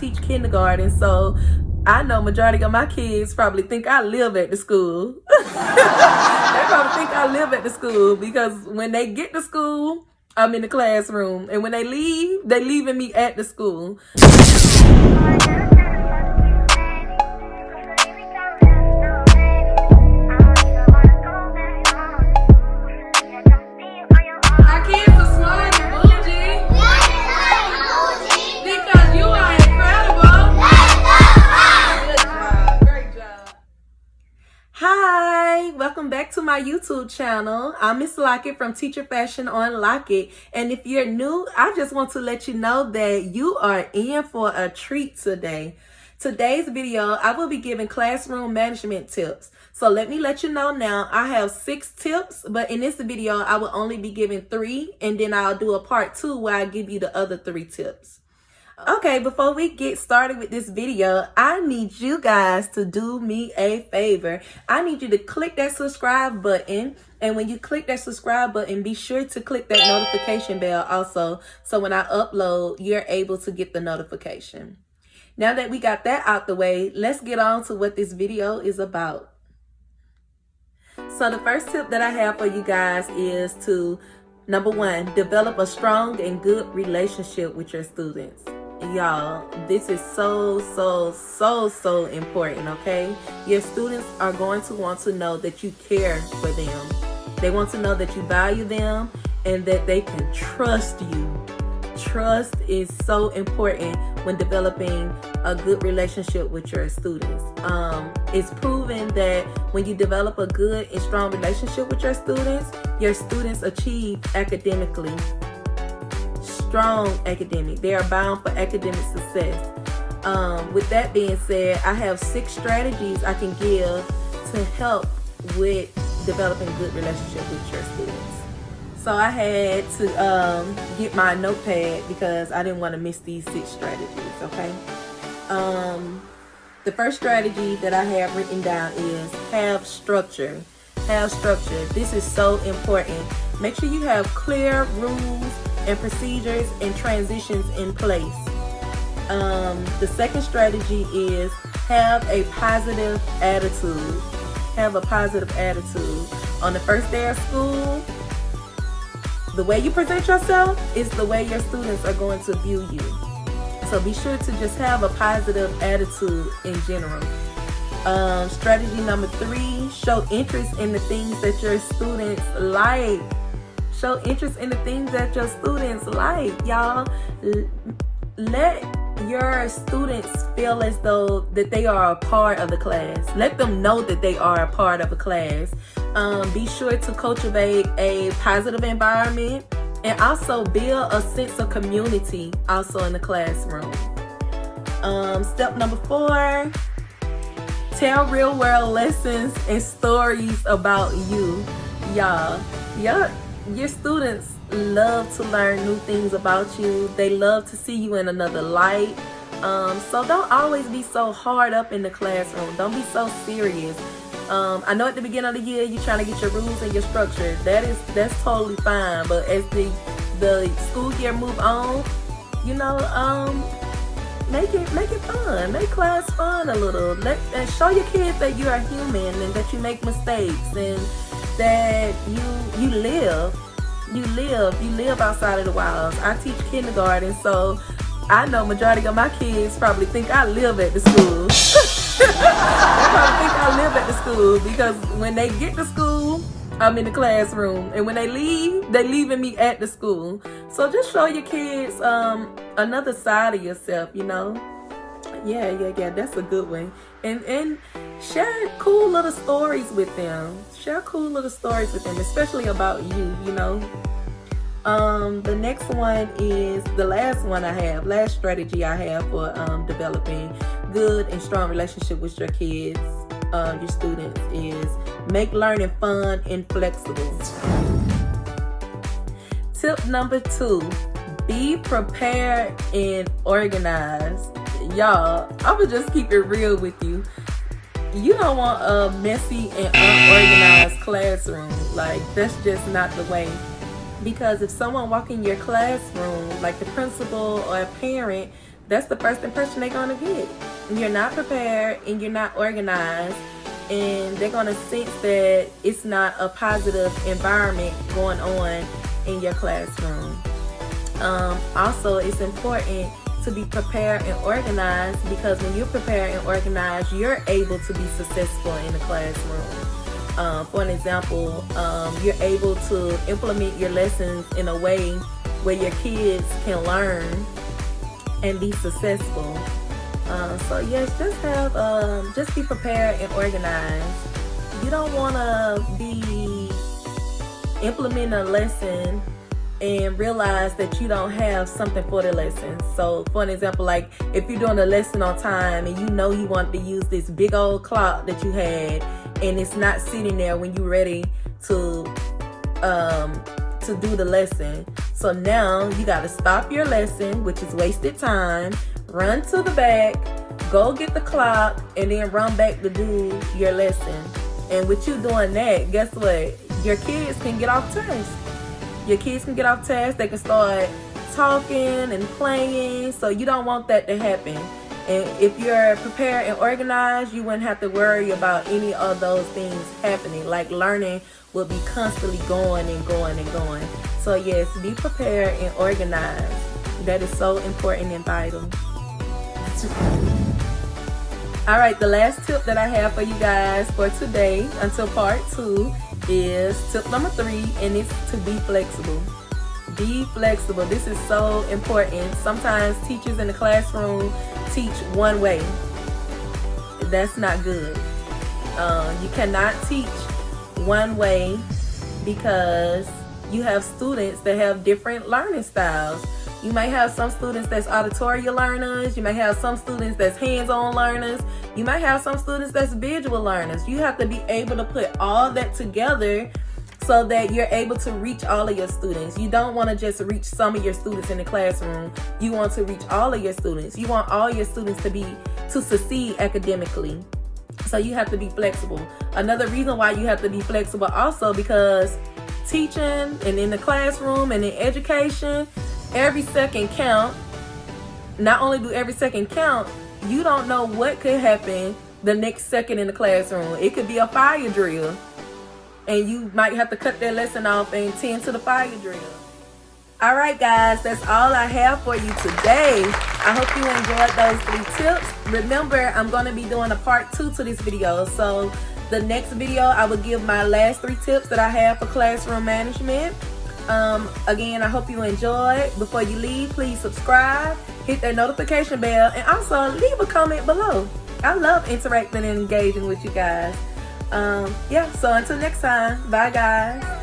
teach kindergarten, so I know majority of my kids probably think I live at the school. They probably think I live at the school because when they get to school, I'm in the classroom, and when they leave, they leaving me at the school. Welcome back to my YouTube channel. I'm Miss Lockett from Teacher Fashion on Lockett. And if you're new, I just want to let you know that you are in for a treat today. Today's video, I will be giving classroom management tips. So let me let you know now, I have 6 tips, but in this video, I will only be giving 3, and then I'll do a part 2 where I give you the other 3 tips. Okay, before we get started with this video, I need you guys to do me a favor. I need you to click that subscribe button. And when you click that subscribe button, be sure to click that notification bell also. So when I upload, you're able to get the notification. Now that we got that out the way, let's get on to what this video is about. So the first tip that I have for you guys is to, number 1, develop a strong and good relationship with your students. Y'all, this is so important, okay? Your students are going to want to know that you care for them. They want to know that you value them and that they can trust you. Trust is so important when developing a good relationship with your students. It's proven that when you develop a good and strong relationship with your students achieve academically. Strong academic. They are bound for academic success. With that being said, I have 6 strategies I can give to help with developing a good relationship with your students. So I had to get my notepad because I didn't want to miss these 6 strategies, okay? The first strategy that I have written down is have structure. Have structure. This is so important. Make sure you have clear rules and procedures and transitions in place. The second strategy is have a positive attitude. Have a positive attitude. On the first day of school, the way you present yourself is the way your students are going to view you. So be sure to just have a positive attitude in general. Strategy number 3, show interest in the things that your students like. Show interest in the things that your students like, y'all. Let your students feel as though that they are a part of the class. Let them know that they are a part of a class. Be sure to cultivate a positive environment and also build a sense of community also in the classroom. Step number 4, tell real world lessons and stories about you, y'all. Your students love to learn new things about you. They love to see you in another light. So don't always be so hard up in the classroom. Don't be so serious. I know at the beginning of the year you're trying to get your rules and your structure. That's totally fine. But as the school year move on, you know, make it fun. Make class fun a little. And show your kids that you are human and that you make mistakes and that you live outside of the walls. I teach kindergarten, so I know majority of my kids probably think I live at the school. They probably think I live at the school because when they get to school, I'm in the classroom, and when they leave, they leaving me at the school. So just show your kids another side of yourself, you know. Yeah, that's a good one. And share cool little stories with them. Share cool little stories with them, especially about you, you know. The next one is the last strategy I have for developing good and strong relationship with your kids, your students, is make learning fun and flexible. Tip number 2, be prepared and organized. Y'all, I'm gonna just keep it real with you. You don't want a messy and unorganized classroom. Like, that's just not the way. Because if someone walk in your classroom, like the principal or a parent, That's the first impression they're gonna get. You're not prepared and you're not organized, and they're gonna sense that it's not a positive environment going on in your classroom. Also, it's important to be prepared and organized, because when you're prepared and organized, you're able to be successful in the classroom. For an example, you're able to implement your lessons in a way where your kids can learn and be successful. So yes, just be prepared and organized. You don't want to be implementing a lesson and realize that you don't have something for the lesson. So for an example, like if you're doing a lesson on time and you know you want to use this big old clock that you had, and it's not sitting there when you're ready to do the lesson. So now you got to stop your lesson, which is wasted time, run to the back, go get the clock, and then run back to do your lesson. And with you doing that, guess what? Your kids can get off task. Your kids can get off task. They can start talking and playing. So you don't want that to happen. And if you're prepared and organized, you wouldn't have to worry about any of those things happening. Like learning will be constantly going and going and going. So yes, be prepared and organized. That is so important and vital. All right, the last tip that I have for you guys for today until part 2 is tip number 3, and it's to be flexible. Be flexible. This is so important. Sometimes teachers in the classroom teach one way. That's not good. You cannot teach one way, because you have students that have different learning styles. You might have some students that's auditory learners. You might have some students that's hands-on learners. You might have some students that's visual learners. You have to be able to put all that together so that you're able to reach all of your students. You don't want to just reach some of your students in the classroom. You want to reach all of your students. You want all your students to succeed academically. So you have to be flexible. Another reason why you have to be flexible also, because teaching and in the classroom and in education, every second count. Not only do every second count, you don't know what could happen the next second in the classroom. It could be a fire drill, and you might have to cut that lesson off and tend to the fire drill. All right, guys, that's all I have for you today. I hope you enjoyed those 3 tips. Remember, I'm going to be doing a part 2 to this video. So the next video, I will give my last 3 tips that I have for classroom management. Again, I hope you enjoyed. Before you leave, please subscribe, hit that notification bell, and also leave a comment below. I love interacting and engaging with you guys. So until next time, bye guys.